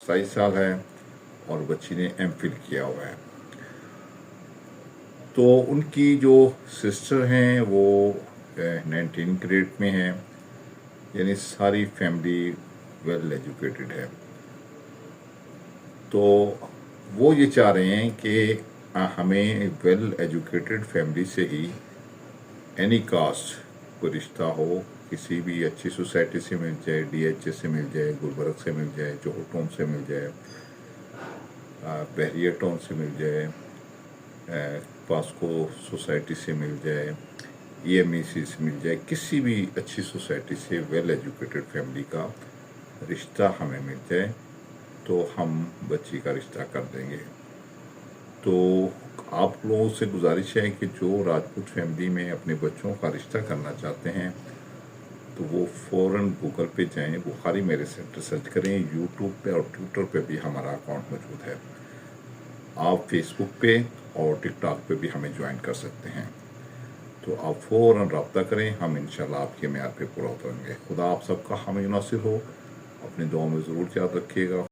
27 साल है और बच्ची ने एमफिल किया हुआ है। तो उनकी जो सिस्टर हैं वो 19 ग्रेड में हैं, यानी सारी फैमिली वेल एजुकेटेड है। तो वो ये चाह रहे हैं कि हमें वेल एजुकेटेड फैमिली से ही एनी कास्ट कोई रिश्ता हो, किसी भी अच्छी सोसाइटी से मिल जाए, DHS से मिल जाए, गुलबर्ग से मिल जाए, जोहर टाउन से मिल जाए, बहरिया टाउन से मिल जाए, पास्को सोसाइटी से मिल जाए, EMEC से मिल जाए, किसी भी अच्छी सोसाइटी से वेल एजुकेटेड फैमिली का रिश्ता हमें मिल जाए तो हम बच्ची का रिश्ता कर देंगे। तो आप लोगों से गुजारिश है कि जो राजपूत फैमिली में अपने बच्चों का रिश्ता करना चाहते हैं तो वो फ़ौरन गूगल पे जाएं, बुखारी मैरिज सेंटर सर्च करें। यूट्यूब पे और ट्विटर पे भी हमारा अकाउंट मौजूद है। आप फेसबुक पे और टिकटॉक पे भी हमें ज्वाइन कर सकते हैं। तो आप फ़ौरन रब्ता करें, हम इंशाल्लाह आपके म्यार पे पूरा उतरेंगे। खुदा आप सबका हामी नासिर हो। अपनी दुआ में ज़रूर याद रखिएगा।